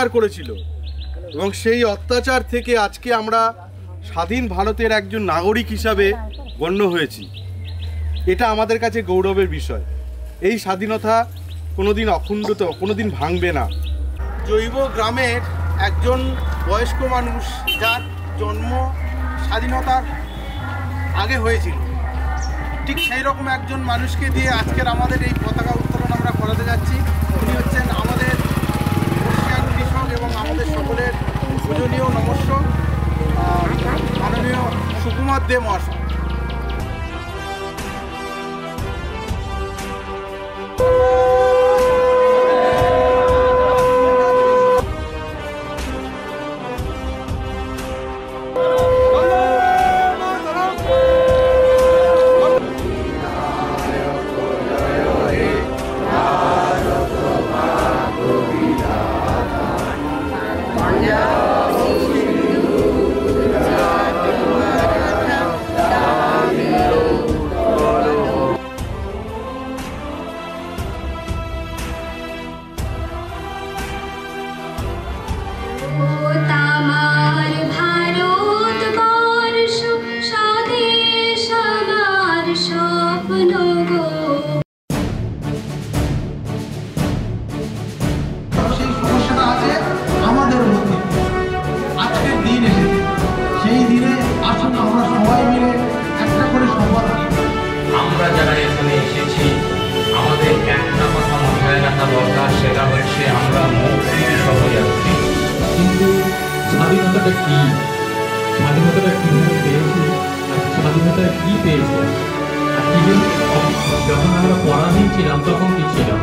অত্যাচার করেছিল এবং সেই অত্যাচার থেকে আজকে আমরা স্বাধীন ভারতের একজন নাগরিক হিসাবে গণ্য হয়েছি। এটা আমাদের কাছে গৌরবের বিষয়। এই স্বাধীনতা কোনোদিন অখণ্ডিত, কোনোদিন ভাঙবে না। জৈব গ্রামের একজন বয়স্ক মানুষ, যার জন্ম স্বাধীনতার আগে হয়েছিল, ঠিক সেই রকম একজন মানুষকে দিয়ে আজকের আমাদের এই পতাকা উত্তোলন আমরা করাতে যাচ্ছি। উনি হচ্ছেন আমাদের বর্ষিয়ান কৃষক এবং আমাদের সকলের পূজনীয় নমস্য মাননীয় সুকুমার দে মহাশয়। আমরা যারা এখানে এসেছি, আমাদের একটা কথা মাথায় রাখা দরকার, সেটা হচ্ছে আমরা মুক্তির সহযাত্রী। কিন্তু স্বাধীনতাটা কি, স্বাধীনতাটা কিভাবে পেয়েছি, স্বাধীনতা কি পেয়েছি, যখন আমরা পরাধীন ছিলাম তখন কি ছিলাম।